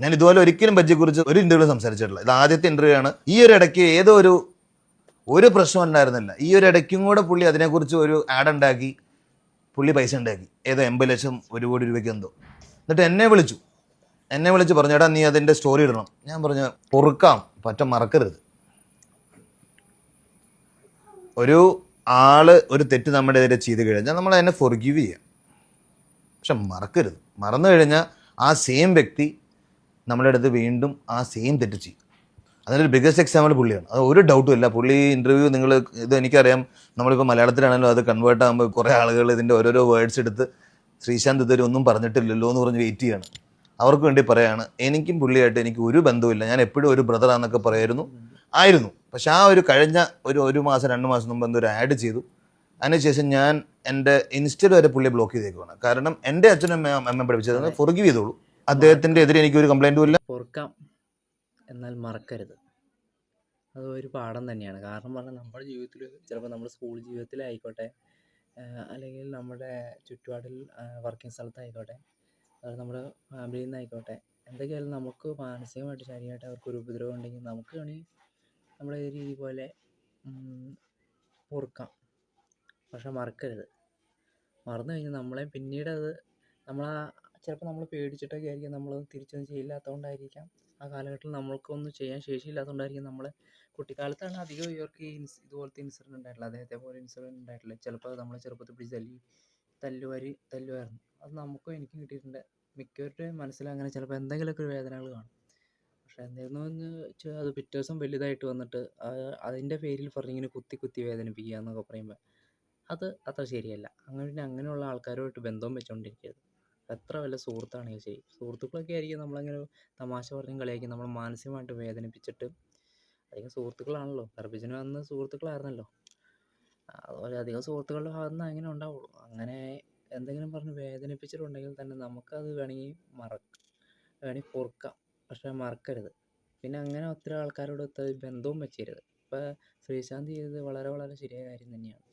ഞാൻ ഇതുപോലെ ഒരിക്കലും ബജ്ജിയെക്കുറിച്ച് ഒരു ഇന്റർവ്യൂ സംസാരിച്ചിട്ടില്ല. ഇത് ആദ്യത്തെ ഇന്റർവ്യൂ ആണ്. ഈ ഒരു ഇടയ്ക്ക് ഏതോ ഒരു പ്രശ്നം ഉണ്ടായിരുന്നില്ല. ഈ ഒരു ഇടയ്ക്കും കൂടെ പുള്ളി അതിനെക്കുറിച്ച് ഒരു ആഡ് ഉണ്ടാക്കി, പുള്ളി പൈസ ഉണ്ടാക്കി. ഏതോ 80 ലക്ഷം 1 കോടി രൂപയ്ക്ക് എന്തോ. എന്നിട്ട് എന്നെ വിളിച്ച് പറഞ്ഞു, എടാ നീ അതിൻ്റെ സ്റ്റോറി ഇടണം. ഞാൻ പറഞ്ഞു പൊറുക്കാം, മറക്കരുത്. ഒരു ആള് ഒരു തെറ്റ് നമ്മുടെ എതിരെ ചെയ്ത് കഴിഞ്ഞാൽ നമ്മൾ അതിനെ ഫൊർഗീവ് ചെയ്യാം, പക്ഷെ മറക്കരുത്. മറന്നു കഴിഞ്ഞാൽ ആ സെയിം വ്യക്തി നമ്മുടെ അടുത്ത് വീണ്ടും ആ സെയിം തെറ്റ് ചെയ്യും. അതിനൊരു ബിഗസ്റ്റ് എക്സാമ്പിൾ പുള്ളിയാണ്. അത് ഒരു ഡൗട്ടും ഇല്ല. പുള്ളി ഇൻ്റർവ്യൂ നിങ്ങൾ ഇത് എനിക്കറിയാം, നമ്മളിപ്പോൾ മലയാളത്തിലാണല്ലോ അത് കൺവേർട്ട് ആകുമ്പോൾ കുറേ ആളുകൾ ഇതിൻ്റെ ഓരോരോ വേർഡ്സ് എടുത്ത് ശ്രീശാന്ത് ഇതുവരെ ഒന്നും പറഞ്ഞിട്ടില്ലല്ലോ എന്ന് പറഞ്ഞ് വെയിറ്റ് ചെയ്യാണ്. അവർക്ക് വേണ്ടി പറയാണ്, എനിക്കും പുള്ളിയായിട്ട് എനിക്ക് ഒരു ബന്ധവുമില്ല, ഞാൻ എപ്പോഴും ഒരു ബ്രദറാന്നൊക്കെ ആയിരുന്നു. പക്ഷെ ആ ഒരു കഴിഞ്ഞ ഒരു മാസം 2 മാസം മുമ്പ് എന്തോ ഒരു ആഡ് ചെയ്തു. അതിനുശേഷം ഞാൻ എൻ്റെ ഇൻസ്റ്റയിൽ വരെ പുള്ളിയെ ബ്ലോക്ക് ചെയ്തേക്കുവാണ്. കാരണം എൻ്റെ അച്ഛനും അമ്മ പഠിപ്പിച്ചത് ഫൊർഗീവ് ചെയ്തോളൂ, അദ്ദേഹത്തിൻ്റെ എതിരെ എനിക്കൊരു കംപ്ലൈൻറ്റും ഇല്ല. പൊറുക്കാം, എന്നാൽ മറക്കരുത്. അത് ഒരു പാഠം തന്നെയാണ്. കാരണം പറഞ്ഞാൽ നമ്മുടെ ജീവിതത്തിൽ ചിലപ്പോൾ നമ്മുടെ സ്കൂൾ ജീവിതത്തിലായിക്കോട്ടെ, അല്ലെങ്കിൽ നമ്മുടെ ചുറ്റുപാടിൽ വർക്കിംഗ് സ്ഥലത്തായിക്കോട്ടെ, അത് നമ്മുടെ ഫാമിലിയിൽ നിന്നായിക്കോട്ടെ, എന്തൊക്കെയായാലും നമുക്ക് മാനസികമായിട്ട് ശാരീരികമായിട്ട് അവർക്കൊരു ഉപദ്രവം ഉണ്ടെങ്കിൽ നമുക്ക് വേണമെങ്കിൽ നമ്മുടെ ഈ രീതി പോലെ പൊറുക്കാം, പക്ഷെ മറക്കരുത്. മറന്നു കഴിഞ്ഞാൽ നമ്മളെ പിന്നീട് അത് ചിലപ്പോൾ നമ്മൾ പേടിച്ചിട്ടൊക്കെ ആയിരിക്കും നമ്മൾ തിരിച്ചൊന്നും ചെയ്യില്ലാത്തതുകൊണ്ടായിരിക്കാം, ആ കാലഘട്ടത്തിൽ നമ്മൾക്കൊന്നും ചെയ്യാൻ ശേഷിയില്ലാത്തതുകൊണ്ടായിരിക്കും നമ്മൾ കുട്ടിക്കാലത്താണ് അധികം ഇവർക്ക് ഇതുപോലത്തെ ഇൻസിഡൻറ്റ് ഉണ്ടായിട്ടുള്ളത്. അദ്ദേഹത്തെ പോലെ ഇൻസിഡൻറ്റ് ഉണ്ടായിട്ടില്ല. ചിലപ്പോൾ നമ്മൾ ചെറുപ്പത്തിൽ പിടിച്ച് തല്ലുമായിരുന്നു. അത് നമുക്കും എനിക്കും കിട്ടിയിട്ടുണ്ട്. മിക്കവരുടെയും മനസ്സിൽ അങ്ങനെ ചിലപ്പോൾ എന്തെങ്കിലുമൊക്കെ ഒരു വേദനകൾ കാണും. പക്ഷെ എന്തായിരുന്നു വെച്ചാൽ അത് പിറ്റേ ദിവസം വലുതായിട്ട് വന്നിട്ട് അതിൻ്റെ പേരിൽ പറഞ്ഞിങ്ങനെ കുത്തി വേദനിപ്പിക്കുക എന്നൊക്കെ പറയുമ്പോൾ അത് അത്ര ശരിയല്ല. അങ്ങനെയുള്ള ആൾക്കാരുമായിട്ട് ബന്ധവും വെച്ചുകൊണ്ടിരിക്കരുത്. എത്ര വല്ല സുഹൃത്താണെങ്കിൽ ശരി, സുഹൃത്തുക്കളൊക്കെ ആയിരിക്കും നമ്മളങ്ങനെ തമാശ പറഞ്ഞും കളിയാക്കി നമ്മൾ മാനസികമായിട്ട് വേദനിപ്പിച്ചിട്ട്, അധികം സുഹൃത്തുക്കളാണല്ലോ, ഗർഭിച്ചന് വന്ന സുഹൃത്തുക്കളായിരുന്നല്ലോ, അതുപോലെ അധികം സുഹൃത്തുക്കളുടെ ഭാഗത്ത് നിന്ന് അങ്ങനെ ഉണ്ടാവുള്ളൂ. അങ്ങനെ എന്തെങ്കിലും പറഞ്ഞ് വേദനിപ്പിച്ചിട്ടുണ്ടെങ്കിൽ തന്നെ നമുക്കത് വേണമെങ്കിൽ പൊറുക്കാം, പക്ഷെ മറക്കരുത്. പിന്നെ അങ്ങനെ ഒത്തിരി ആൾക്കാരോട് ബന്ധവും വെച്ചരുത്. ഇപ്പം ശ്രീശാന്ത് ചെയ്തത് വളരെ വളരെ ശരിയായ കാര്യം തന്നെയാണ്.